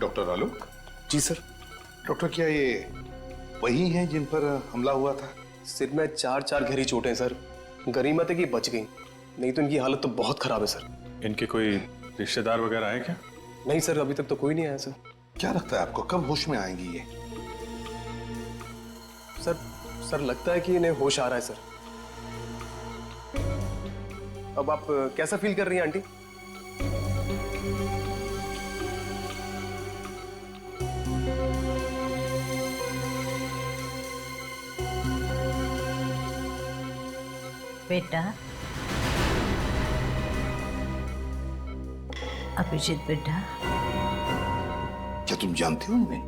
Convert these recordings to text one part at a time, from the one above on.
Doctor आलोक। जी sir. Doctor, क्या ये वही हैं जिन पर हमला हुआ था? सिर में चार गहरी चोटें सर। गनीमत है कि बच गई, नहीं तो इनकी हालत तो बहुत खराब है सर। इनके कोई रिश्तेदार वगैरह है क्या? नहीं सर, अभी तक तो कोई नहीं आया सर। क्या लगता है आपको कब होश में आएंगी ये? सर लगता है कि इन्हें होश आ रहा है सर। अब आप कैसा फील कर रही हैं आंटी? बेटा, अभिजीत बेटा, क्या तुम जानते हो उन्हें?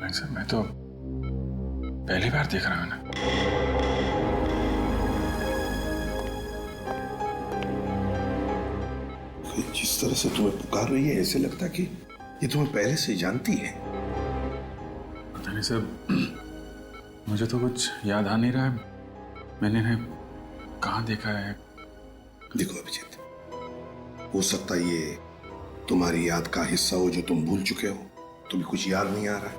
नहीं सर, मैं तो पहली बार देख रहा हूँ ना। जिस तरह से तुम्हें पुकार रही है ऐसे लगता है कि ये तुम्हें पहले से जानती है। पता नहीं सर, मुझे तो कुछ याद आ नहीं रहा है। मैंने इन्हें कहाँ देखा है? देखो अभिजीत, हो सकता है ये तुम्हारी याद का हिस्सा हो जो तुम भूल चुके हो। तुम्हें कुछ याद नहीं आ रहा है?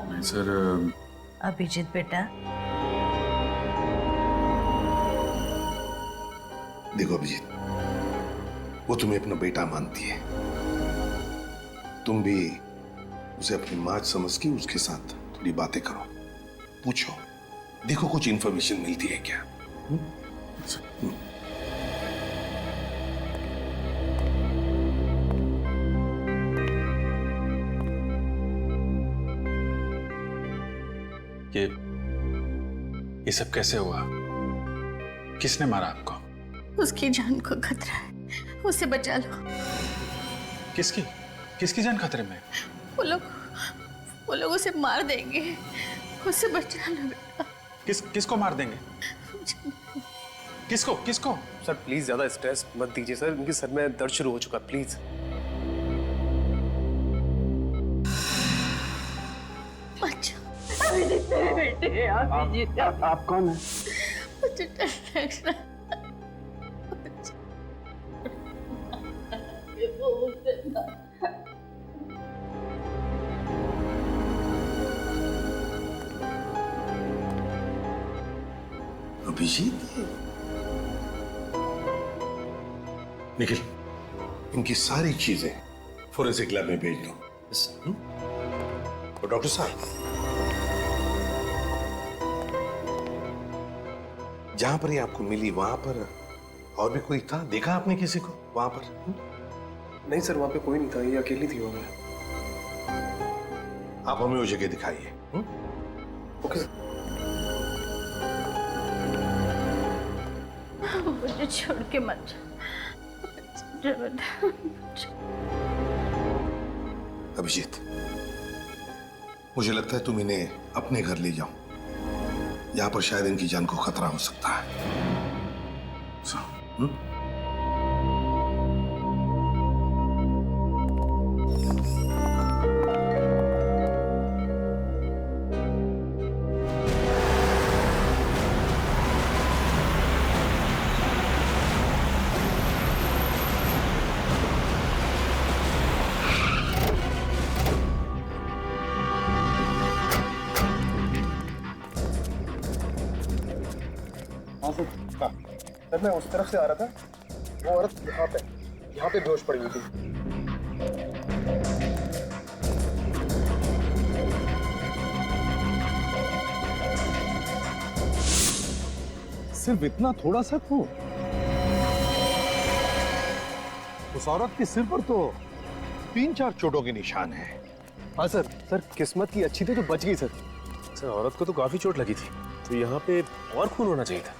नहीं सर। अभिजीत बेटा, देखो अभिजीत, वो तुम्हें अपना बेटा मानती है। तुम भी उसे अपनी माँ समझ के उसके साथ थोड़ी बातें करो, पूछो, देखो कुछ इंफॉर्मेशन मिलती है क्या। ये सब कैसे हुआ? किसने मारा आपको? उसकी जान को खतरा है, उसे बचा लो। किसकी जान खतरे में? वो लोग उसे मार देंगे, उसे बचा लो बेटा। किसको मार देंगे? किसको? सर प्लीज ज्यादा स्ट्रेस मत दीजिए सर, इनके सर में दर्द शुरू हो चुका, प्लीज। मेरे बेटे, आप कौन है? मुझे डर लग रहा अभिजीत, निखिल, इनकी सारी चीजें फोरेंसिक लैब में भेज दो। और डॉक्टर साहब, जहां पर ये आपको मिली वहां पर और भी कोई था? देखा आपने किसी को वहां पर? नहीं सर, वहां पे कोई नहीं था, ये अकेली थी वहां पे। आप हमें वो जगह दिखाइए। Okay sir. मुझे छोड़ के मत जाओ। अभिजीत, मुझे लगता है तुम इन्हें अपने घर ले जाओ, यहां पर शायद इनकी जान को खतरा हो सकता है। सर मैं उस तरफ से आ रहा था, वो औरत यहाँ पे बेहोश पड़ी हुई थी। सिर्फ इतना थोड़ा सा खून? उस औरत के सिर पर तो 3-4 चोटों के निशान हैं। हाँ सर किस्मत की अच्छी थी तो बच गई सर। औरत को तो काफी चोट लगी थी, तो यहाँ पे और खून होना चाहिए था।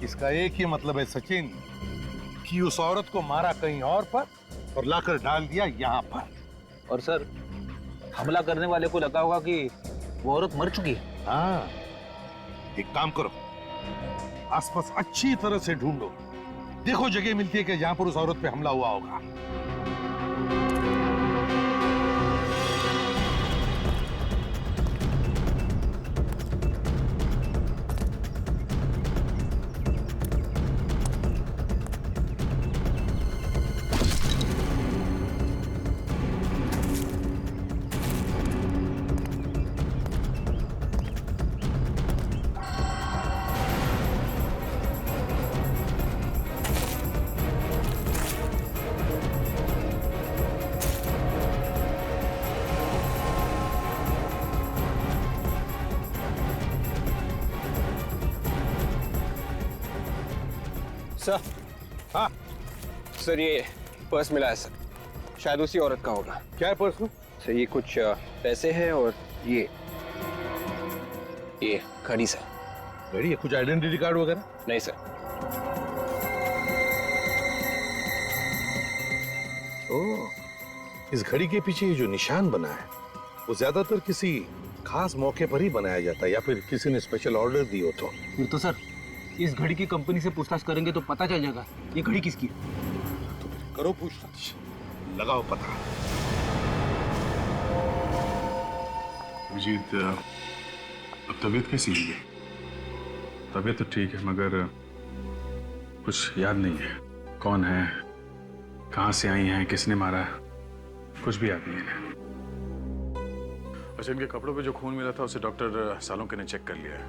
इसका एक ही मतलब है सचिन, कि उस औरत को मारा कहीं और पर और लाकर डाल दिया यहाँ पर। और सर, हमला करने वाले को लगा होगा कि वो औरत मर चुकी है। हाँ, एक काम करो, आसपास अच्छी तरह से ढूंढो, देखो जगह मिलती है कि जहां पर उस औरत पे हमला हुआ होगा। सर। हाँ, सर ये पर्स मिला है सर, शायद उसी औरत का होगा। क्या है पर्स में? सर ये कुछ पैसे हैं और ये घड़ी सर। घड़ी है? कुछ आइडेंटिटी कार्ड वगैरह? नहीं सर। ओह, इस घड़ी के पीछे ये जो निशान बना है वो ज्यादातर किसी खास मौके पर ही बनाया जाता है या फिर किसी ने स्पेशल ऑर्डर दी हो तो। फिर तो सर इस घड़ी की कंपनी से पूछताछ करेंगे तो पता चल जाएगा ये घड़ी किसकी है। तो फिर करो पूछताछ, लगाओ पता। अभिजीत, अब तबीयत कैसी है? तबीयत तो ठीक है मगर कुछ याद नहीं है। कौन है, कहाँ से आई हैं, किसने मारा, कुछ भी याद नहीं है। अच्छा, इनके कपड़ों पे जो खून मिला था उसे डॉक्टर सालोंके ने चेक कर लिया है।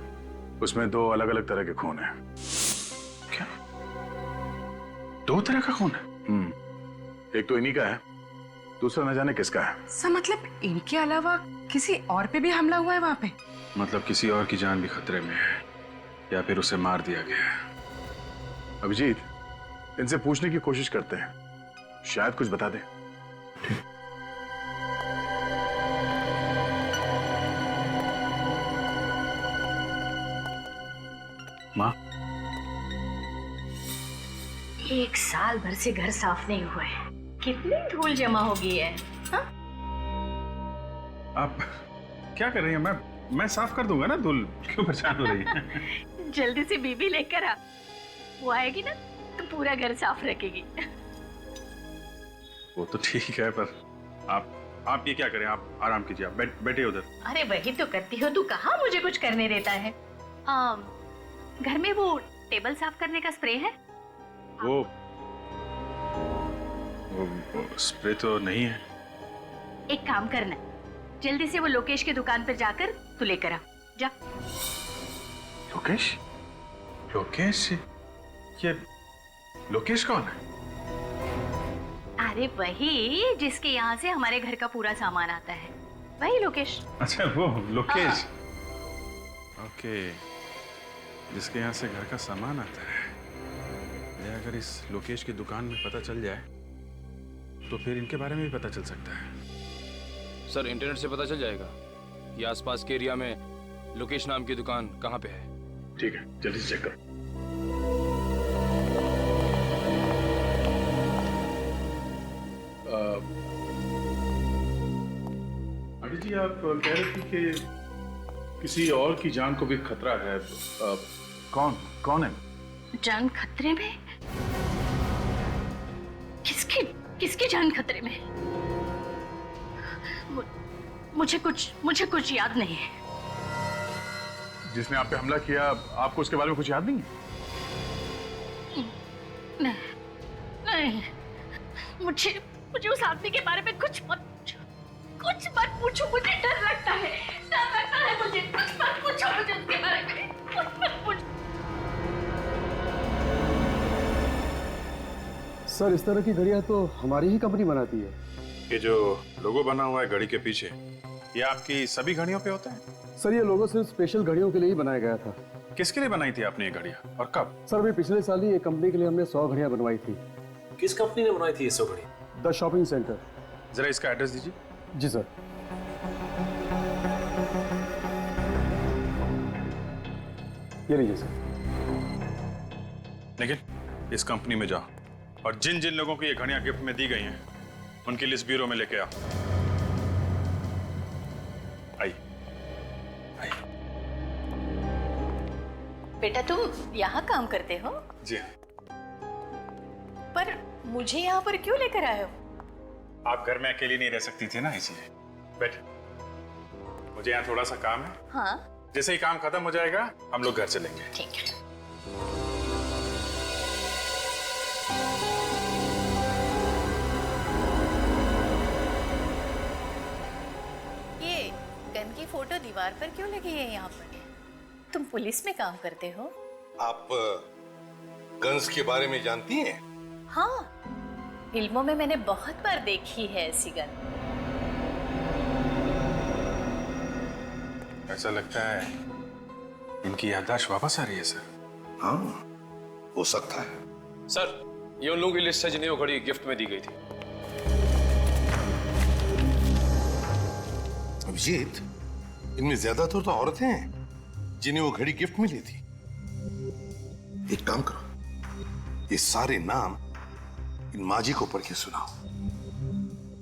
उसमें 2 अलग-अलग तरह के खून हैं। क्या? 2 तरह का खून है? एक तो इन्हीं का है, दूसरा न जाने किसका है। सर मतलब इनके अलावा किसी और पे भी हमला हुआ है वहाँ पे? मतलब किसी और की जान भी खतरे में है या फिर उसे मार दिया गया है। अभिजीत, इनसे पूछने की कोशिश करते हैं, शायद कुछ बता दें। माँ, 1 साल भर से घर साफ नहीं हुआ है, कितनी धूल जमा हो गई है। हाँ? आप क्या कर रही हैं? मैं साफ कर दूंगा ना, धूल क्यों परेशान हो रही है? जल्दी से बीबी लेकर आ, वो आएगी ना तो पूरा घर साफ रखेगी। वो तो ठीक है पर आप ये क्या करें, आप आराम कीजिए, आप बैठिए उधर। अरे वही तो करती हो तू, कहाँ मुझे कुछ करने देता है। घर में वो टेबल साफ करने का स्प्रे है? वो स्प्रे तो नहीं है। एक काम करना, जल्दी से वो लोकेश की दुकान पर जाकर तू लेकर आ जा। लोकेश? लोकेश? ये लोकेश कौन है? अरे वही जिसके यहाँ से हमारे घर का पूरा सामान आता है, वही लोकेश। अच्छा वो लोकेश। ओके, जिसके यहाँ से घर का सामान आता है। ये अगर इस लोकेश की दुकान में पता चल जाए तो फिर इनके बारे में भी पता चल सकता है। सर इंटरनेट से पता चल जाएगा कि आसपास के एरिया में लोकेश नाम की दुकान कहाँ पे है। ठीक है, जल्दी से चेक करो। अभी जी आप कह रहे थे कि किसी और की जान को भी खतरा है। कौन है? जान खतरे में? किसकी जान खतरे में? मुझे कुछ याद नहीं है। जिसने आप पे हमला किया, आपको उसके बारे में कुछ याद नहीं है? नहीं, मुझे उस आदमी के बारे में कुछ मत पूछो, मुझे डर लगता है मुझे। कुछ मत पूछो मुझे उसके बारे में, कुछ मत पूछो। सर इस तरह की घड़ियां तो हमारी ही कंपनी बनाती है। ये जो लोगो बना हुआ है घड़ी के पीछे, ये आपकी सभी घड़ियों पे होता है? सर ये लोगो सिर्फ स्पेशल घड़ियों के लिए ही बनाया गया था। किसके लिए बनाई थी आपने ये घड़ियां और कब? सर अभी पिछले साल ही एक कंपनी के लिए हमने 100 घड़ियां बनवाई थी। किस कंपनी ने बनाई थी ये 100 घड़ी? The shopping centre. जरा इसका एड्रेस दीजिए। जी सर। ये लीजिए सर। लेकिन इस कंपनी में जाओ और जिन जिन लोगों को ये घड़ियां गिफ्ट में दी गई हैं उनकी लिस्ट ब्यूरो में लेके आओ। आई। बेटा तुम यहाँ काम करते हो? जी हाँ। पर मुझे यहाँ पर क्यों लेकर आए हो? आप घर में अकेली नहीं रह सकती थी ना, इसलिए। बैठ, मुझे यहाँ थोड़ा सा काम है। हाँ, जैसे ही काम खत्म हो जाएगा हम लोग घर चलेंगे। ठीक है। ये गन की फोटो दीवार पर क्यों लगी है यहाँ पर? तुम पुलिस में काम करते हो? आप गन्स के बारे में जानती हैं? हाँ, फिल्मों में मैंने बहुत बार देखी है ऐसी गन। ऐसा लगता है इनकी याददाश्त वापस आ रही है सर। हाँ, हो सकता है। सर, ये उन लोगों की लिस्ट है जिन्हें वो घड़ी गिफ्ट में दी गई थी। अभिजीत, इनमें ज्यादातर तो औरतें हैं जिन्हें वो घड़ी गिफ्ट में ली थी। एक काम करो, ये सारे नाम इन माजी को पढ़ के सुनाओ,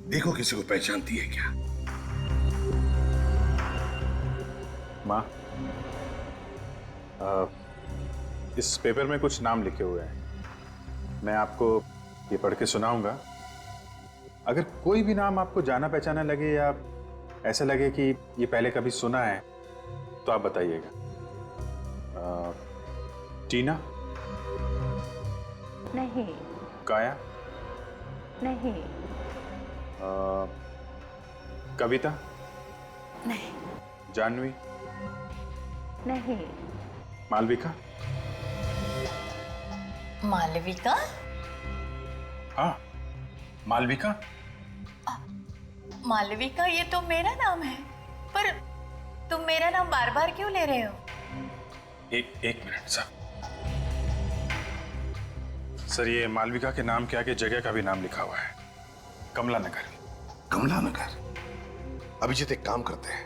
देखो किसी को पहचानती है क्या। माँ, इस पेपर में कुछ नाम लिखे हुए हैं, मैं आपको ये पढ़ के सुनाऊंगा। अगर कोई भी नाम आपको जाना पहचाना लगे या ऐसा लगे कि ये पहले कभी सुना है तो आप बताइएगा। टीना? नहीं। काया? नहीं। कविता? नहीं। जानवी? नहीं। मालविका? मालविका? हाँ, मालविका। मालविका, ये तो मेरा नाम है, पर तुम मेरा नाम बार बार क्यों ले रहे हो? एक मिनट सर, ये मालविका के नाम के आगे जगह का भी नाम लिखा हुआ है, कमला नगर। कमला नगर? अभिजीत, एक काम करते हैं,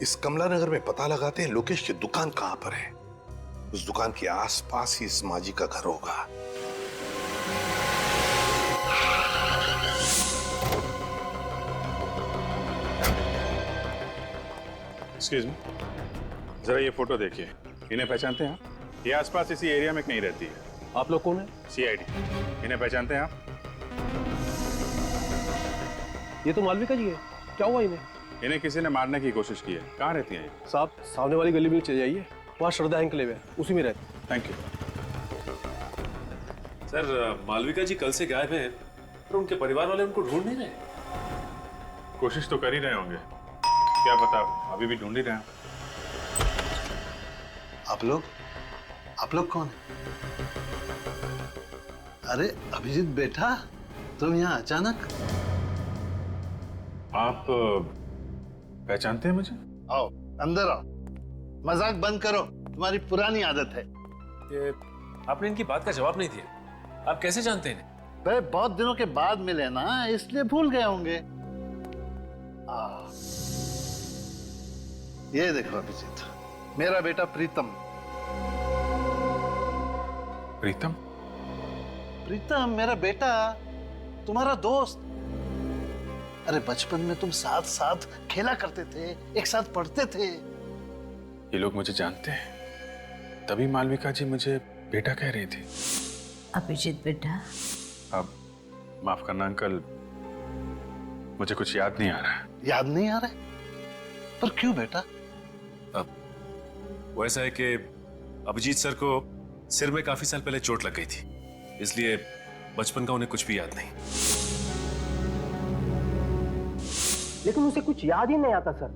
इस कमला नगर में पता लगाते हैं लोकेश की दुकान कहां पर है। उस दुकान के आसपास ही इस माजी का घर होगा। एक्सक्यूज मी, जरा ये फोटो देखिए, इन्हें पहचानते हैं आप? ये आसपास इसी एरिया में कहीं रहती है। आप लोग कौन है? सीआईडी। इन्हें पहचानते हैं आप? ये तो मालविका जी है। क्या हुआ इन्हें? इन्हें किसी ने मारने की कोशिश की है। कहाँ रहती हैं ये? साहब, सामने वाली गली में चले जाइए, वहाँ श्रद्धा एनक्लेव है, उसी में रहते। थैंक यू सर, मालविका जी कल से गायब हैं, पर उनके परिवार वाले उनको ढूंढ नहीं रहे। कोशिश तो कर ही रहे होंगे, क्या पता अभी भी ढूंढ ही रहे हैं। आप लोग कौन है? अरे अभिजीत बेटा, तुम यहाँ अचानक? आप पहचानते हैं मुझे? आओ अंदर आओ, मजाक बंद करो, तुम्हारी पुरानी आदत है। ये आपने इनकी बात का जवाब नहीं दिया, आप कैसे जानते हैं? भाई बहुत दिनों के बाद मिले ना, इसलिए भूल गए होंगे। ये देखो अभिजीत, मेरा बेटा प्रीतम। प्रीतम? प्रीतम मेरा बेटा, तुम्हारा दोस्त। अरे बचपन में तुम साथ साथ खेला करते थे, एक साथ पढ़ते थे। ये लोग मुझे जानते हैं, तभी मालविका जी मुझे बेटा कह रही थी। अभिजीत बेटा। अब माफ करना अंकल, मुझे कुछ याद नहीं आ रहा है। याद नहीं आ रहा है? पर क्यों बेटा? वो ऐसा है कि अभिजीत सर को सिर में काफी साल पहले चोट लग गई थी, इसलिए बचपन का उन्हें कुछ भी याद नहीं। लेकिन उसे कुछ याद ही नहीं आता सर,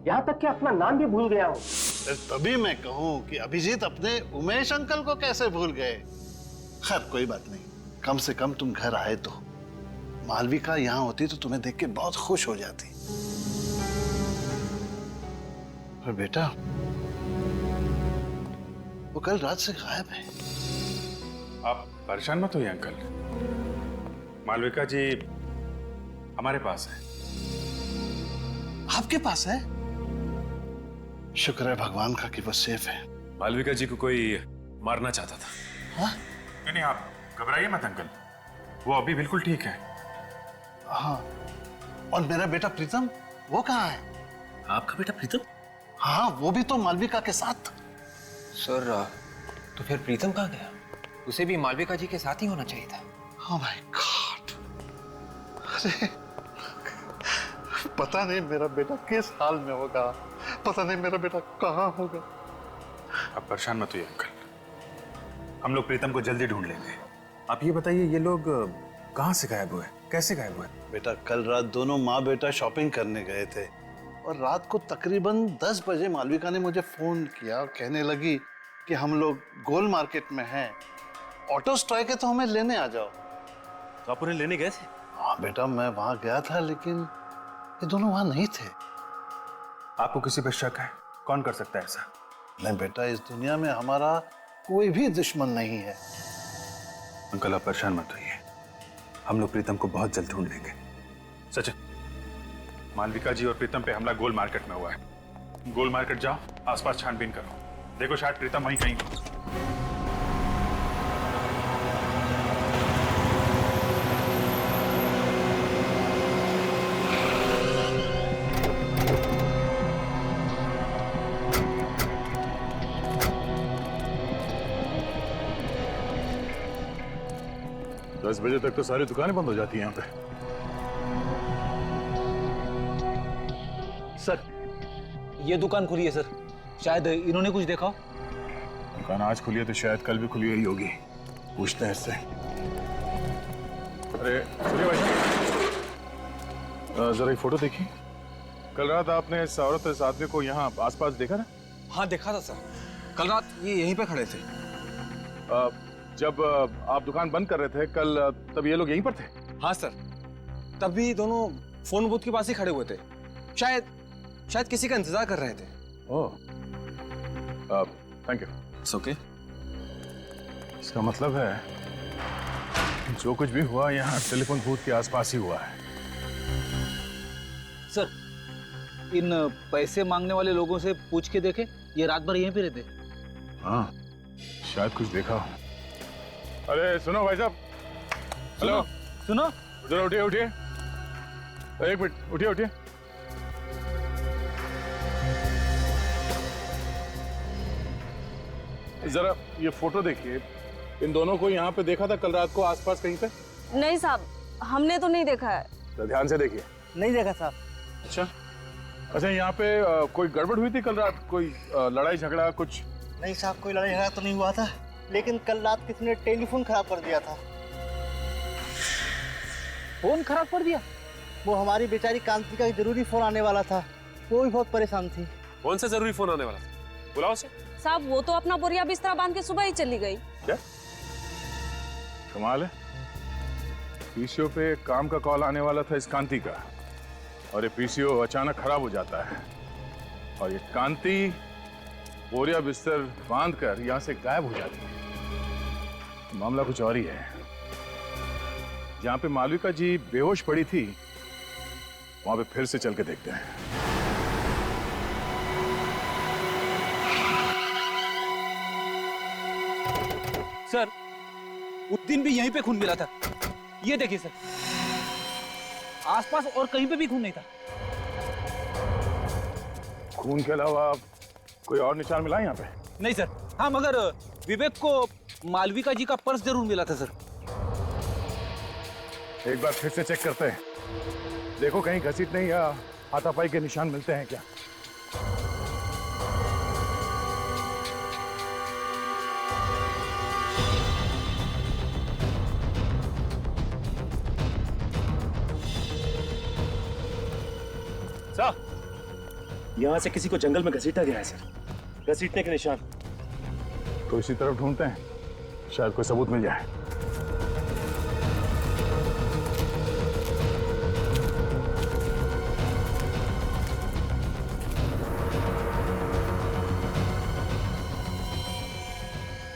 यहाँ तक कि अपना नाम भी भूल गया हूँ। तभी मैं कहूँ कि अभिजीत अपने उमेश अंकल को कैसे भूल गए। खैर कोई बात नहीं, कम से कम तुम घर आए तो। मालविका यहाँ होती तो तुम्हें देख के बहुत खुश हो जाती। पर बेटा, वो कल रात से गायब है। आप परेशान मत होइए अंकल, मालविका जी हमारे पास है। आपके पास है? शुक्र है भगवान का कि वो सेफ है। मालविका जी को कोई मारना चाहता था। हाँ? नहीं, आप घबराइए मत अंकल, वो अभी बिल्कुल ठीक है। हाँ, और मेरा बेटा प्रीतम, वो कहाँ है? आपका बेटा प्रीतम? हाँ, वो भी तो मालविका के साथ। सर, तो फिर प्रीतम कहाँ गया? उसे भी मालविका जी के साथ ही होना चाहिए था। Oh my God! अरे पता नहीं मेरा बेटा किस हाल में होगा, पता नहीं मेरा बेटा कहाँ होगा। आप परेशान मत होइए अंकल, हम लोग प्रीतम को जल्दी ढूंढ लेंगे। आप ये बताइए, ये लोग कहाँ से गायब हुए, कैसे गायब हुए? बेटा कल रात दोनों माँ बेटा शॉपिंग करने गए थे और रात को तकरीबन 10 बजे मालविका ने मुझे फोन किया और कहने लगी कि हम लोग गोल मार्केट में हैं, ऑटो स्ट्राइक है तो हमें लेने आ जाओ। तो आप उन्हें लेने गए थे? हाँ बेटा, मैं वहां गया था, लेकिन ये दोनों वहां नहीं थे। आपको किसी पर शक है? कौन कर सकता है ऐसा? नहीं बेटा, इस दुनिया में हमारा कोई भी दुश्मन नहीं है। अंकल आप परेशान मत होइए, हम लोग प्रीतम को बहुत जल्द ढूंढ लेंगे। सचिन, मालविका जी और प्रीतम पे हमला गोल मार्केट में हुआ है। गोल मार्केट जाओ, आसपास छानबीन करो, देखो शायद प्रीतम वहीं कहीं हो। 10 बजे तक तो सारी दुकानें बंद हो जाती हैं यहाँ पे। सर, ये दुकान खुली है सर, शायद इन्होंने कुछ देखा हो। दुकान आज खुली है तो शायद कल भी खुली हुई होगी, पूछते हैं इससे। अरे सुनिए भाई, जरा एक फोटो देखिए। कल रात आपने इस औरत इस आदमी को यहाँ आसपास देखा ना? हाँ देखा था सर, कल रात ये यहीं पे खड़े थे। जब आप दुकान बंद कर रहे थे कल, तब ये लोग यहीं पर थे? हाँ सर, तभी दोनों फोन बूथ के पास ही खड़े हुए थे, शायद किसी का इंतजार कर रहे थे। ओह, थैंक यू। It's okay. इसका मतलब है जो कुछ भी हुआ यहाँ टेलीफोन बूथ के आसपास ही हुआ है। सर, इन पैसे मांगने वाले लोगों से पूछ के देखे, ये रात भर यहीं पे रहते। हाँ, शायद कुछ देखा हो। अरे सुनो भाई साहब, हेलो, सुनो, जरा उठिए उठिए, एक मिनट, उठिए उठिए। जरा ये फोटो देखिए, इन दोनों को यहाँ पे देखा था कल रात को आसपास कहीं पे? नहीं साहब, हमने तो नहीं देखा है। तो ध्यान से देखिए। नहीं देखा साहब। अच्छा, यहाँ पे कोई गड़बड़ हुई थी कल रात? कोई लड़ाई झगड़ा कुछ? नहीं साहब, कोई लड़ाई झगड़ा तो नहीं हुआ था, लेकिन कल रात किसी ने टेलीफोन खराब कर दिया था। फोन खराब कर दिया? वो हमारी बेचारी कांति का जरूरी फोन आने वाला था, वो भी बहुत परेशान थी। कौन सा जरूरी फोन आने वाला था? बुलाओ उसे। साहब, वो तो अपना बोरिया बिस्तरा बांध के सुबह ही चली गई। क्या कमाल है, पीसीओ पे काम का कॉल आने वाला था इस कांति का, और ये पीसीओ अचानक खराब हो जाता है, और ये कांति बोरिया बिस्तर बांध कर यहां से गायब हो जाती है। मामला कुछ और ही है। जहां पे मालविका जी बेहोश पड़ी थी, वहां पे फिर से चल के देखते हैं। सर, उस दिन भी यहीं पे खून मिला था, ये देखिए सर, आसपास और कहीं पे भी खून नहीं था। खून के अलावा कोई और निशान मिला यहाँ पे? नहीं सर। हाँ, मगर विवेक को मालविका जी का पर्स जरूर मिला था सर। एक बार फिर से चेक करते हैं, देखो कहीं घसीटने या हाथापाई के निशान मिलते हैं क्या। यहाँ से किसी को जंगल में घसीटा गया है सर, घसीटने के निशान। तो इसी तरफ ढूंढते हैं, शायद कोई सबूत मिल जाए।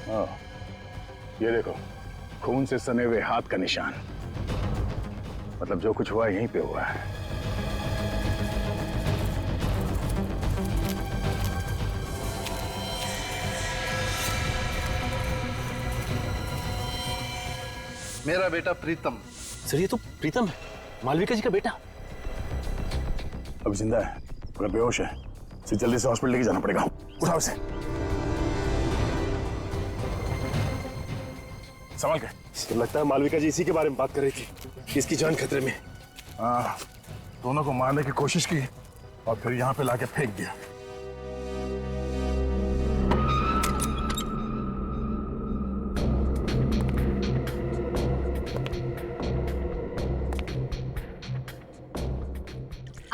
हाँ, ये देखो, खून से सने हुए हाथ का निशान, मतलब जो कुछ हुआ यहीं पे हुआ है। मेरा बेटा प्रीतम। सर, ये तो प्रीतम है, मालविका जी का बेटा। अभी जिंदा है, मगर बेहोश है, इसे जल्दी से हॉस्पिटल लेके जाना पड़ेगा। उठाओ इसे, संभाल के। तो लगता है मालविका जी इसी के बारे में बात कर रही थी, इसकी जान खतरे में। हाँ, दोनों को मारने की कोशिश की और फिर यहाँ पे लाके फेंक दिया।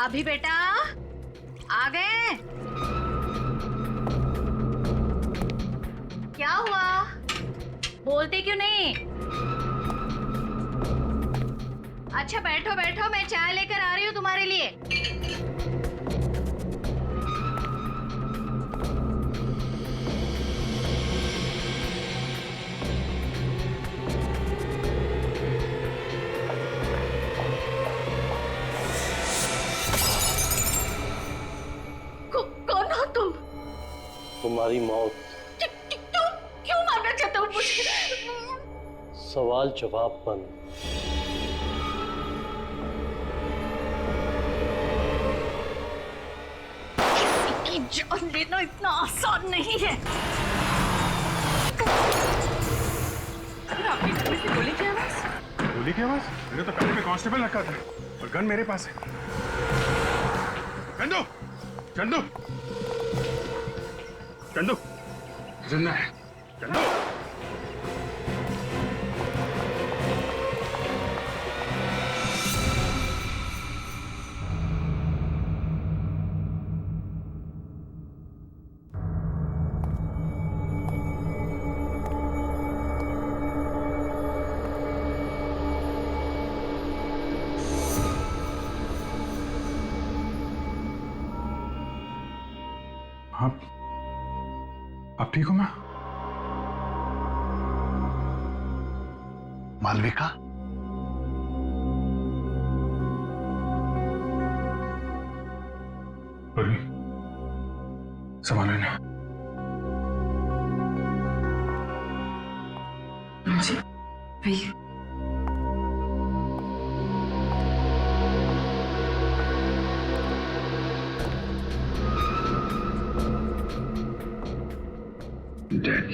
अभी बेटा आ गए? क्या हुआ, बोलते क्यों नहीं? अच्छा बैठो बैठो, मैं चाय लेकर आ रही हूँ तुम्हारे लिए। तुम्हारी मौत। क्यों मारना चाहता हूँ मुझे? सवाल जवाब बंद। किसी की जान लेना इतना आसान नहीं है। आपके घर में से गोली की आवाज? गोली की आवाज? मैंने तो कमरे में कांस्टेबल रखा था और गन मेरे पास है। चंदू, चंदू, चंदू, जिंदा है। चंदू, आप ठीक हो? मालविका, संभाल लेना। जी भैया। Dead.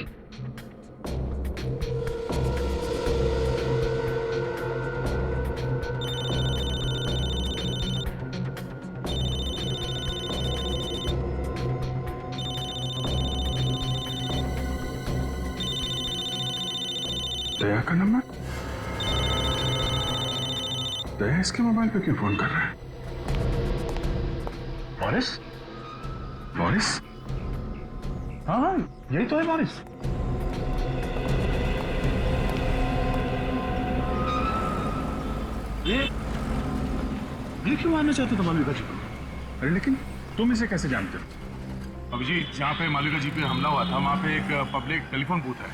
दया का नंबर? दया इसके मोबाइल पे क्यों फोन कर रहा है? बोरिस? बोरिस? हाँ, यही तो है बोरिस। ये क्यों मारना चाहते थे मालविका जी को? अरे लेकिन तुम इसे कैसे जानते हो? अभिजीत, जहाँ पे मालविका जी पे हमला हुआ था वहाँ पे एक पब्लिक टेलीफोन बूथ है।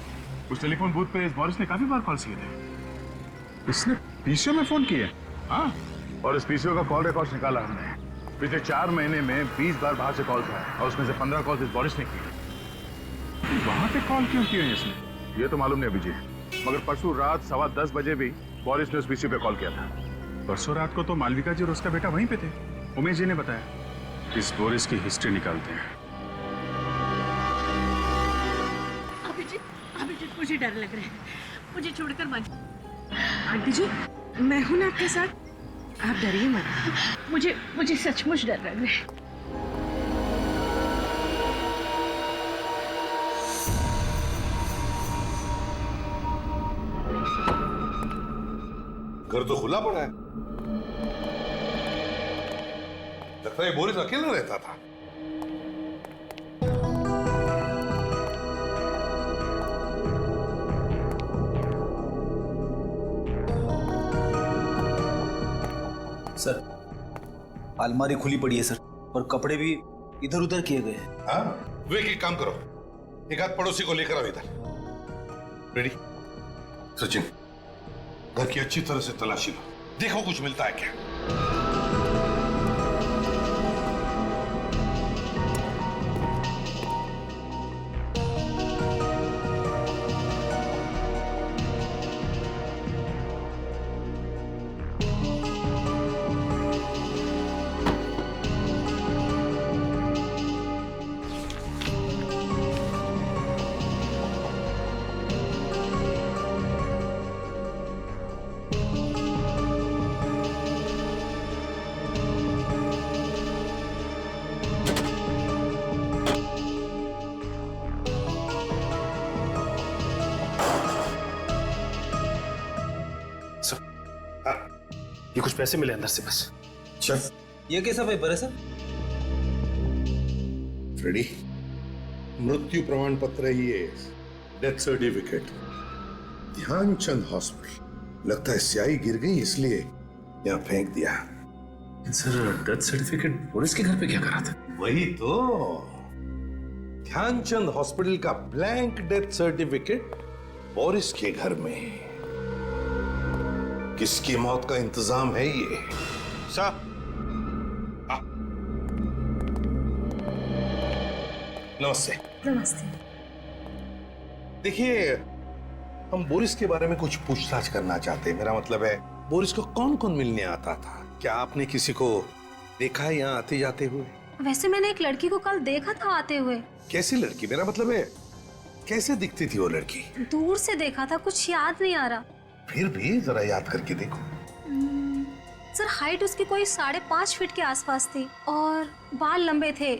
उस टेलीफोन बूथ पे इस बोरिस ने काफी बार कॉल किए थे। इसने पीसीओ में फोन किए? हाँ, और इस पीसीओ का कॉल रिकॉर्ड निकाला हमने। पिछले 4 महीने में 20 बार बाहर से कॉल था और उसमें से 15 कॉल इस बोरिस ने किए। वहां पे कॉल क्यों किए इसने? ये तो मालूम नहीं अभिजीत, मगर परसों रात 10:15 बजे भी बोरिस ने उस पीसीओ पे कॉल किया था। परसों रात को तो मालविका जी और उसका बेटा वहीं पे थे। उमेश जी ने बताया। इस बोरिस की हिस्ट्री निकालते हैं। अभिजीत, मुझे डर लग रहा है। मुझे छोड़कर मत। आंटी जी, मैं हूं ना आपके साथ, आप डरिए मत। मुझे सचमुच डर लग रहा है। घर तो खुला पड़ा है। लगता है बोरिस अकेला रहता था। सर, अलमारी खुली पड़ी है सर, और कपड़े भी इधर उधर किए गए हैं। हाँ, वे एक काम करो, एक आध पड़ोसी को लेकर आओ इधर। रेडी? सचिन, घर की अच्छी तरह से तलाशी लो, देखो कुछ मिलता है क्या। ये कुछ पैसे मिले अंदर से बस। चल, ये कैसा पेपर है सर? फ्रेडी, मृत्यु प्रमाण पत्र है ये, डेथ सर्टिफिकेट। ध्यानचंद हॉस्पिटल। लगता है स्याही गिर गई इसलिए यहाँ फेंक दिया। सर, डेथ सर्टिफिकेट बोरिस के घर पे क्या करा था? वही तो, ध्यानचंद हॉस्पिटल का ब्लैंक डेथ सर्टिफिकेट बोरिस के घर में। किसकी मौत का इंतजाम है ये? साहब, नमस्ते। नमस्ते। देखिए, हम बोरिस के बारे में कुछ पूछताछ करना चाहते हैं। मेरा मतलब है, बोरिस को कौन कौन मिलने आता था? क्या आपने किसी को देखा है यहाँ आते जाते हुए? वैसे मैंने एक लड़की को कल देखा था आते हुए। कैसी लड़की? मेरा मतलब है, कैसे दिखती थी वो लड़की? दूर से देखा था, कुछ याद नहीं आ रहा। फिर भी जरा याद करके देखो। सर, हाइट उसकी कोई 5.5 फीट के आसपास थी और बाल लंबे थे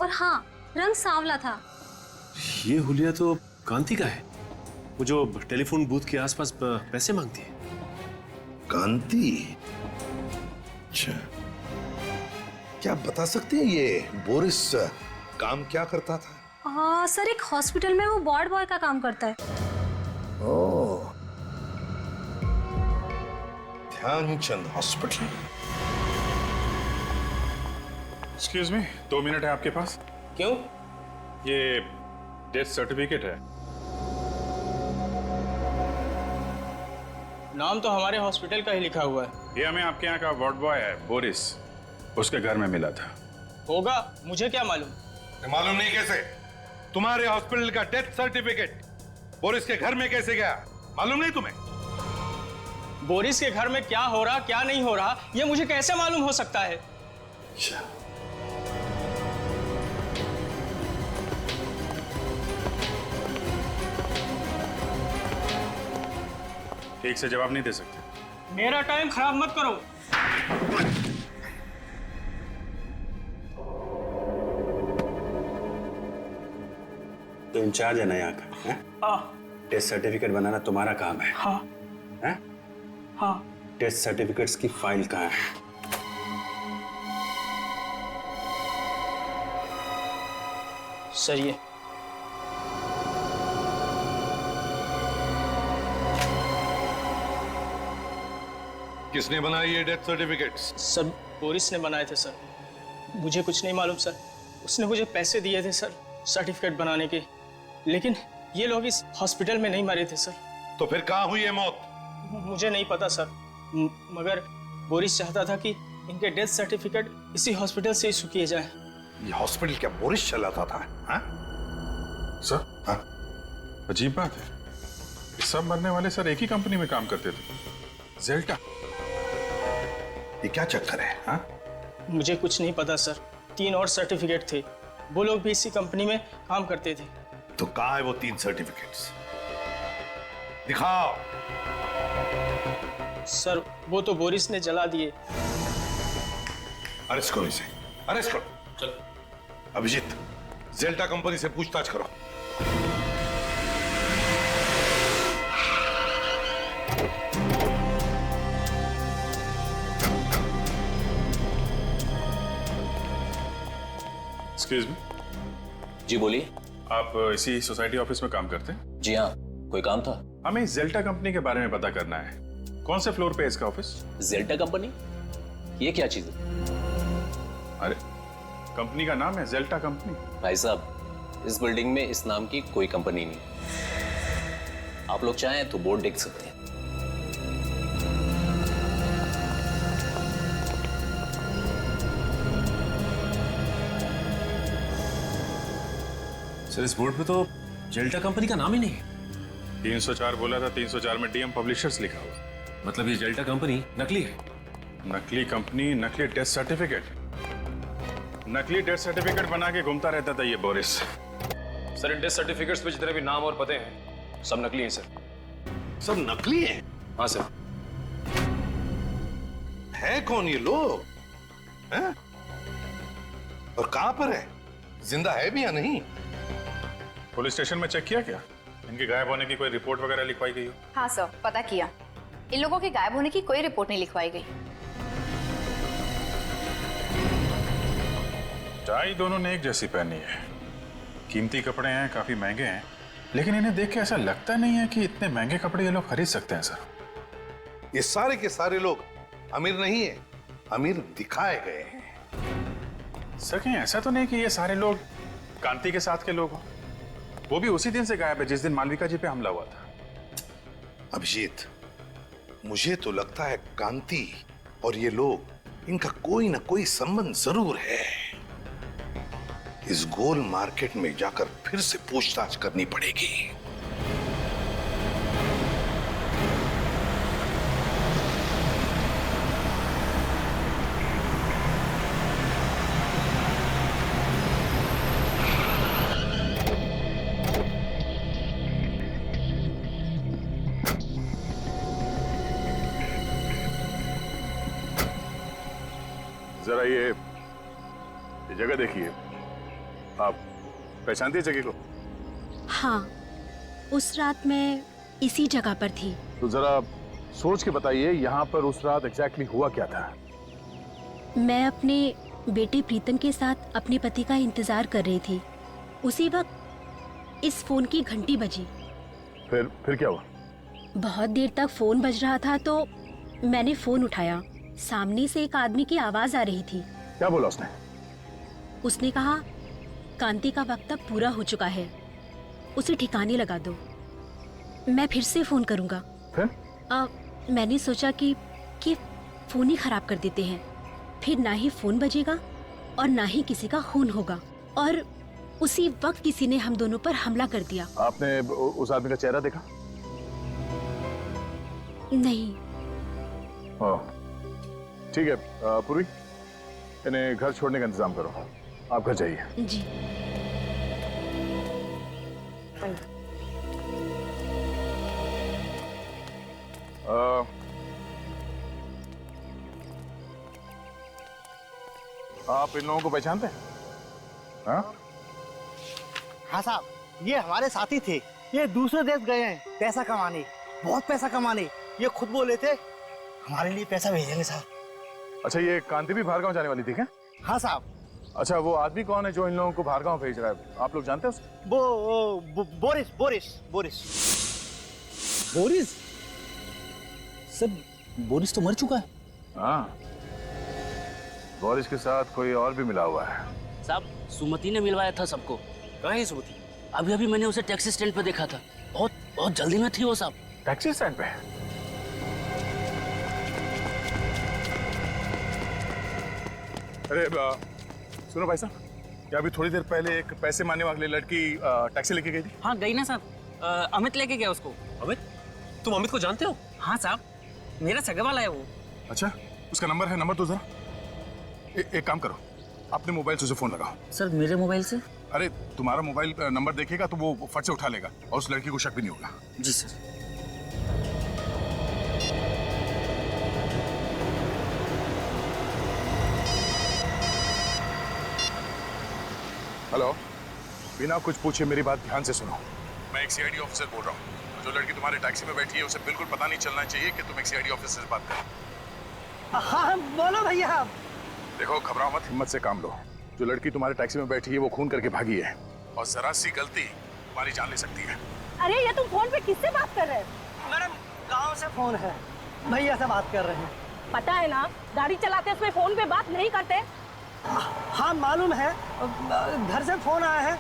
और हाँ, रंग सांवला था। ये हुलिया तो कांति का है, वो जो टेलीफोन बूथ के आसपास पैसे मांगती है। कांति? अच्छा, क्या आप बता सकते हैं ये बोरिस काम क्या करता था? सर, एक हॉस्पिटल में वो वार्ड बॉय का काम करता है। Oh, Dhyanchand hospital. Excuse me, 2 minute है आपके पास? क्यों? ये डेथ सर्टिफिकेट है। नाम तो हमारे हॉस्पिटल का ही लिखा हुआ है। ये हमें आपके यहाँ का वार्ड बॉय है बोरिस, उसके घर में मिला था। होगा, मुझे क्या मालूम? मालूम नहीं कैसे? तुम्हारे हॉस्पिटल का डेथ सर्टिफिकेट बोरिस के घर में कैसे गया? मालूम नहीं तुम्हें? बोरिस के घर में क्या हो रहा क्या नहीं हो रहा, ये मुझे कैसे मालूम हो सकता है? ठीक से जवाब नहीं दे सकते। मेरा टाइम खराब मत करो। तो इंचार्ज है ना यहाँ का? हाँ। टेस्ट सर्टिफिकेट बनाना तुम्हारा काम है? हाँ। है? हाँ। टेस्ट सर्टिफिकेट्स की फाइल कहाँ है? सर, ये किसने बनाई ये डेथ सर्टिफिकेट्स? सर, बोरिस ने बनाए थे सर। मुझे कुछ नहीं मालूम सर। उसने मुझे पैसे दिए थे सर सर्टिफिकेट बनाने के, लेकिन ये लोग इस हॉस्पिटल में नहीं मरे थे सर। तो फिर कहाँ हुई है मौत? मुझे नहीं पता सर, मगर बोरिस चाहता था कि इनके डेथ सर्टिफिकेट इसी हॉस्पिटल से इशू किए जाए। ये हॉस्पिटल क्या बोरिस चलाता था? हाँ? सर, हाँ? अजीब बात है, सब मरने वाले सर एक ही कंपनी में काम करते थे, जेल्टा। ये क्या चक्कर है? हाँ? मुझे कुछ नहीं पता सर। 3 और सर्टिफिकेट थे, वो लोग भी इसी कंपनी में काम करते थे। तो कहाँ है वो 3 सर्टिफिकेट्स? दिखाओ। सर, वो तो बोरिस ने जला दिए। अरेस्ट करो इसे, अरेस्ट करो। चलो। अभिजीत, जेल्टा कंपनी से पूछताछ करो। Excuse me. जी बोलिए। आप इसी सोसाइटी ऑफिस में काम करते हैं? जी हाँ, कोई काम था? हमें जेल्टा कंपनी के बारे में पता करना है। कौन से फ्लोर पे है इसका ऑफिस? जेल्टा कंपनी? ये क्या चीज है? अरे, कंपनी का नाम है जेल्टा कंपनी। भाई साहब, इस बिल्डिंग में इस नाम की कोई कंपनी नहीं। आप लोग चाहें तो बोर्ड देख सकते हैं। सर, इस बोर्ड पे तो जेल्टा कंपनी का नाम ही नहीं है। 304 बोला था, 304 में डीएम पब्लिशर्स लिखा हुआ। मतलब ये जेल्टा कंपनी नकली है? नकली कंपनी, नकली डेथ सर्टिफिकेट। नकली डेथ सर्टिफिकेट बना के घूमता रहता था ये Boris. Sir, in death certificates पे जितने भी नाम और पते हैं सब नकली हैं सर। सब नकली हैं? हाँ सर। है कौन ये लोग? हैं? और कहां पर है? जिंदा है भी या नहीं? पुलिस स्टेशन में चेक किया क्या? इनके गायब होने की कोई रिपोर्ट वगैरह लिखवाई गई हो? हाँ सर, पता किया। इन लोगों के गायब होने की कोई रिपोर्ट नहीं लिखवाई गई। टाई दोनों ने एक जैसी पहनी है। कीमती कपड़े हैं, काफी महंगे हैं, लेकिन इन्हें देख के ऐसा लगता नहीं है कि इतने महंगे कपड़े ये लोग खरीद सकते हैं सर। ये सारे के सारे लोग अमीर नहीं है, अमीर दिखाए गए हैं। सर, कहीं ऐसा तो नहीं कि ये सारे लोग कांति के साथ के लोग हो? वो भी उसी दिन से गायब है जिस दिन मालविका जी पे हमला हुआ था। अभिजीत, मुझे तो लगता है कांति और ये लोग, इनका कोई ना कोई संबंध जरूर है। इस गोल मार्केट में जाकर फिर से पूछताछ करनी पड़ेगी। जरा ये जगह देखिए, आप पहचानती है जगह को? हाँ, उस रात मैं इसी जगह पर थी। तो जरा सोच के बताइए, यहाँ पर उस रात एग्जैक्टली हुआ क्या था? मैं अपने बेटे प्रीतम के साथ अपने पति का इंतजार कर रही थी। उसी वक्त इस फोन की घंटी बजी। फिर क्या हुआ? बहुत देर तक फोन बज रहा था तो मैंने फोन उठाया। सामने से एक आदमी की आवाज आ रही थी। क्या बोला उसने? उसने कहा, कांति का वक्त अब पूरा हो चुका है, उसे ठिकाने लगा दो। मैं फिर से फोन करूंगा। फिर? मैंने सोचा कि फोन ही खराब कर देते हैं, फिर ना ही फोन बजेगा और ना ही किसी का खून होगा। और उसी वक्त किसी ने हम दोनों पर हमला कर दिया। आपने उस आदमी का चेहरा देखा? नहीं। ठीक है पूर्वी, इन्हें घर छोड़ने का इंतजाम करो। आप घर जाइए। जी। आप इन लोगों को पहचानते हैं? हाँ साहब, ये हमारे साथी थे। ये दूसरे देश गए हैं पैसा कमाने, बहुत पैसा कमाने। ये खुद बोले थे हमारे लिए पैसा भेजेंगे साहब। अच्छा, ये कांति भी बाहर गांव जाने वाली थी क्या? हाँ साहब। अच्छा, वो आदमी कौन है जो इन लोगों को बाहर गांव भेज रहा है? आप लोग जानते हैं उसको? Boris Boris Boris Boris? Sir, Boris तो मर चुका है। हाँ, बोरिस के साथ कोई और भी मिला हुआ है। साहब, सुमति ने मिलवाया था सबको। कहाँ है सुमति? अभी अभी मैंने उसे टैक्सी स्टैंड पे देखा था। बहुत जल्दी में थी वो साहब। टैक्सी स्टैंड पे? अरे सुनो भाई साहब, क्या अभी थोड़ी देर पहले एक पैसे मांगने वाली लड़की टैक्सी लेके गई थी? हाँ गई ना साहब। अमित लेके गया उसको। अमित? तुम अमित को जानते हो? हाँ साहब, मेरा सगा वाला है वो। अच्छा, उसका नंबर है? नंबर तो जरा। एक काम करो, अपने मोबाइल से उसे फोन लगाओ। सर, मेरे मोबाइल से? अरे तुम्हारा मोबाइल नंबर देखेगा तो वो फट से उठा लेगा और उस लड़की को शक भी नहीं होगा। जी सर। हेलो, बिना कुछ पूछे मेरी बात ध्यान से सुनो। मैं एक सीआईडी ऑफिसर बोल रहा हूँ। जो लड़की तुम्हारे टैक्सी में बैठी है उसे बिल्कुल पता नहीं चलना चाहिए कि तुम एक सीआईडी ऑफिसर से बात करो। हाँ बोलो भैया। देखो, घबराओ मत, हिम्मत से काम लो। जो लड़की तुम्हारे टैक्सी में बैठी है वो खून करके भागी है और जरा सी गलती तुम्हारी जान ले सकती है। अरे ये तुम फोन पे किससे बात कर रहे हैं? मैडम, गांव से फोन है, भैया से बात कर रहे हैं। पता है ना, गाड़ी चलाते समय फोन पे बात नहीं करते। हाँ मालूम है, घर से फोन आया है,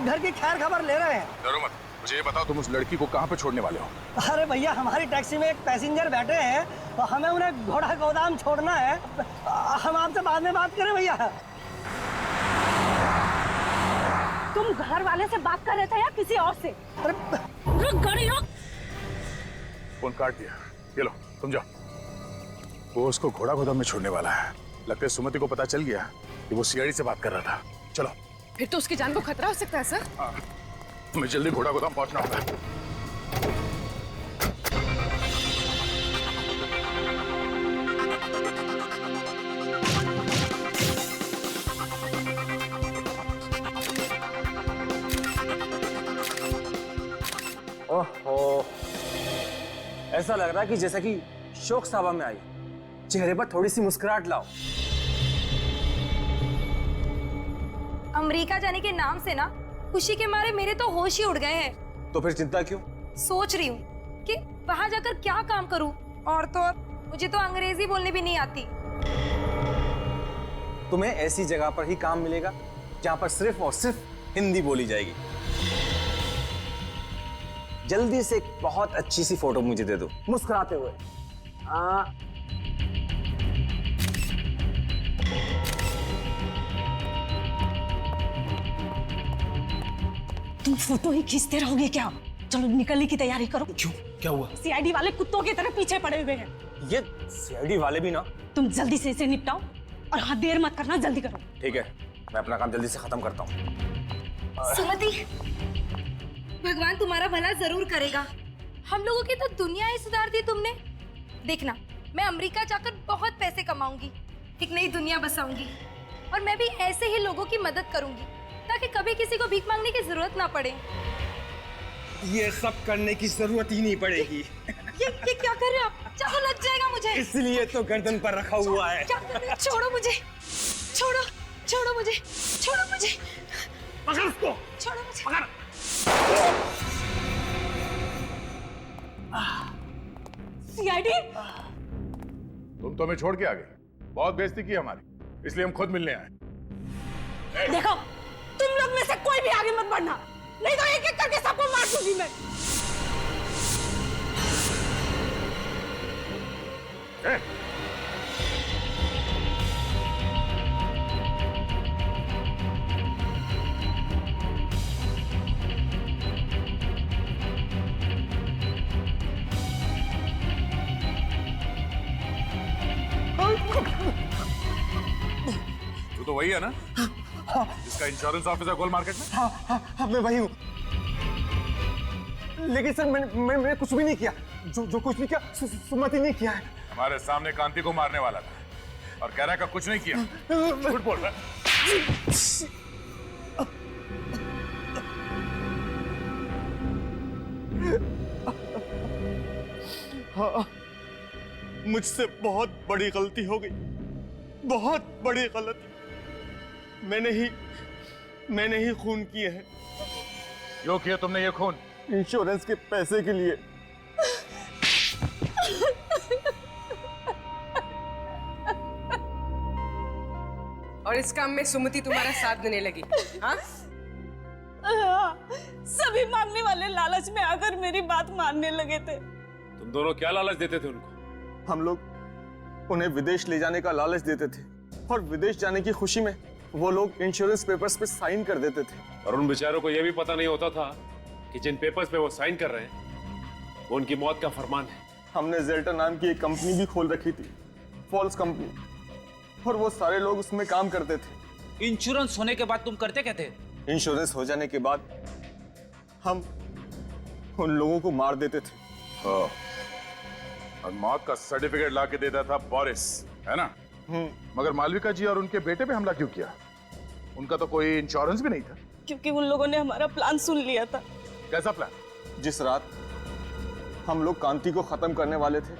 घर की खैर खबर ले रहे हैं। डरो मत, मुझे ये बताओ तुम उस लड़की को कहाँ पे छोड़ने वाले हो? अरे भैया, हमारी टैक्सी में एक पैसेंजर बैठे हैं और हमें उन्हें घोड़ा गोदाम छोड़ना है। हम आपसे बाद में बात करें भैया। तुम घर वाले से बात कर रहे थे या किसी और से? रुक गाड़ी रुक। फोन काट दिया। ये लो, तुम जाओ। वो उसको घोड़ा गोदाम में छोड़ने वाला है। लगता है सुमति को पता चल गया कि वो सीआईडी से बात कर रहा था। चलो। फिर तो उसकी जान को खतरा हो सकता है सर। हाँ, हमें जल्दी घोड़ा गोदाम पहुंचना होगा। ओहो, ऐसा लग रहा है कि जैसा कि शोक सभा में आई। चेहरे पर थोड़ी सी मुस्कुराहट लाओ। अमेरिका जाने के नाम से ना खुशी के मारे मेरे तो होश ही उड़ गए हैं। तो फिर चिंता क्यों? सोच रही हूँ कि वहां जाकर क्या काम करूँ, और तो और मुझे तो अंग्रेजी बोलने भी नहीं आती। तुम्हें ऐसी जगह पर ही काम मिलेगा जहाँ पर सिर्फ और सिर्फ हिंदी बोली जाएगी। जल्दी से एक बहुत अच्छी सी फोटो मुझे दे दो, मुस्कुराते हुए। तुम फोटो ही खींचते रहोगे क्या? चलो निकलने की तैयारी करो। क्यों? क्या हुआ? सीआईडी वाले कुत्तों की तरह पीछे पड़े हुए हैं। ये सीआईडी वाले भी ना। तुम जल्दी से इसे निपटाओ और हाँ, देर मत करना, जल्दी करो। ठीक है, मैं अपना काम जल्दी से खत्म करता हूँ। सुमति, भगवान तुम्हारा भला जरूर करेगा। हम लोगों की तो दुनिया ही सुधार दी तुमने। देखना, मैं अमेरिका जाकर बहुत पैसे कमाऊंगी, एक नई दुनिया बसाऊंगी और मैं भी ऐसे ही लोगों की मदद करूंगी ताकि कभी किसी को भीख मांगने की जरूरत ना पड़े। ये सब करने की जरूरत ही नहीं पड़ेगी। ये क्या कर रहे हो आप? चाकू लग जाएगा मुझे। इसलिए तो गर्दन पर रखा हुआ है। क्या कर रहे हो? छोड़ो मुझे, छोड़ो, छोड़ो मुझे, छोड़ो मुझे, पकड़ उसको, छोड़ो मुझे, पकड़। सीआईडी, तुम तो हमें छोड़ के आ गए, बहुत बेइज्जती की हमारी, इसलिए हम खुद मिलने आए। देखो, तुम लोग में से कोई भी आगे मत बढ़ना, नहीं तो एक एक करके सबको मार दूंगी मैं। तू तो वही है ना जिसका इंश्योरेंस ऑफिसर गोल मार्केट में? हाँ, मैं वही हूँ। लेकिन सर मैंने कुछ भी नहीं किया। जो कुछ भी किया सुमति ने किया है। हमारे सामने कांति को मारने वाला था और कह रहा है कुछ नहीं किया। झूठ बोल रहा है। हाँ, मुझसे बहुत बड़ी गलती हो गई, बहुत बड़ी गलती। मैंने ही खून किए हैं। क्यों किया तुमने ये खून? इंश्योरेंस के पैसे के लिए। और इस काम में सुमति तुम्हारा साथ देने लगी, हाँ? सभी मांगने वाले लालच में आकर मेरी बात मानने लगे थे। तुम दोनों क्या लालच देते थे उनको? हम लोग उन्हें विदेश ले जाने का लालच देते थे और विदेश जाने की खुशी में वो लोग इंश्योरेंस पेपर्स पे साइन कर देते थे। और उन बेचारों को यह भी पता नहीं होता था कि जिन पेपर्स पे वो साइन कर रहे हैं वो उनकी मौत का फरमान है। हमने जेल्टा नाम की एक कंपनी भी खोल रखी थी, फॉल्स कंपनी, और वो सारे लोग उसमें काम करते थे। इंश्योरेंस होने के बाद तुम करते क्या थे? इंश्योरेंस हो जाने के बाद हम उन लोगों को मार देते थे। हाँ। और मौत का सर्टिफिकेट ला के देता था बोरिस, है ना? मगर मालविका जी और उनके बेटे पे हमला क्यों किया? उनका तो कोई इंश्योरेंस भी नहीं था। क्योंकि उन लोगों ने हमारा प्लान सुन लिया था। कैसा प्लान? जिस रात हम लोग कांति को खत्म करने वाले थे,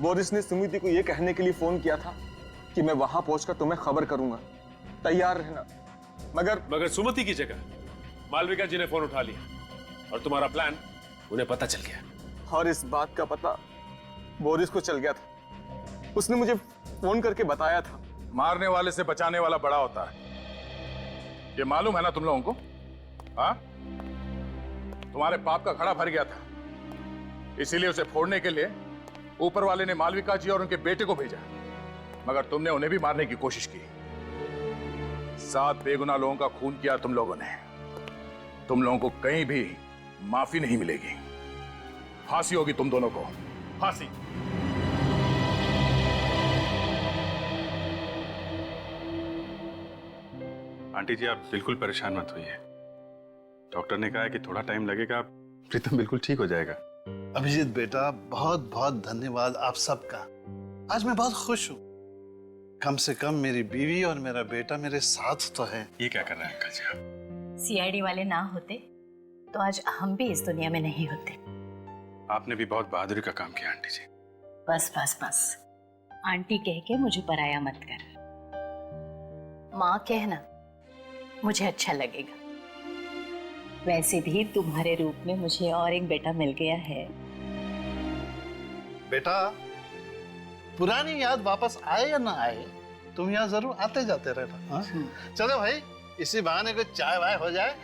बोरिस ने सुमिति को यह कहने के लिए फोन किया था कि मैं वहां पहुंचकर तुम्हें खबर करूंगा, तैयार रहना। मगर सुमति की जगह मालविका जी ने फोन उठा लिया और तुम्हारा प्लान उन्हें पता चल गया। और इस बात का पता बोरिस को चल गया था। उसने मुझे फोन करके बताया था। मारने वाले से बचाने वाला बड़ा होता है, ये मालूम है ना तुम लोगों को? हाँ, तुम्हारे पाप का घड़ा भर गया था, इसीलिए उसे फोड़ने के लिए ऊपर वाले ने मालविका जी और उनके बेटे को भेजा, मगर तुमने उन्हें भी मारने की कोशिश की। 7 बेगुनाह लोगों का खून किया तुम लोगों ने। तुम लोगों को कहीं भी माफी नहीं मिलेगी। फांसी होगी तुम दोनों को, फांसी। आंटी जी, आप बिल्कुल परेशान मत होइए। डॉक्टर ने कहा है कि थोड़ा टाइम लगेगा, प्रीतम बिल्कुल ठीक हो जाएगा। अभिजीत बेटा, बहुत बहुत धन्यवाद आप सबका। आज मैं बहुत खुश हूँ। कम से कम मेरी बीवी और मेरा बेटा मेरे साथ तो है। ये क्या कर रहे हैं अंकल जी आप? सीआईडी वाले ना होते तो आज हम भी इस दुनिया में नहीं होते। आपने भी बहुत बहादुरी का काम किया आंटी जी। बस बस बस, आंटी कह के मुझे पराया मत कर। माँ कहना मुझे अच्छा लगेगा। वैसे भी तुम्हारे रूप में मुझे और एक बेटा मिल गया है। बेटा, पुरानी याद वापस आए या ना आए, तुम यहाँ जरूर आते जाते रहना। चलो भाई, इसी बहाने को चाय वाय हो जाए।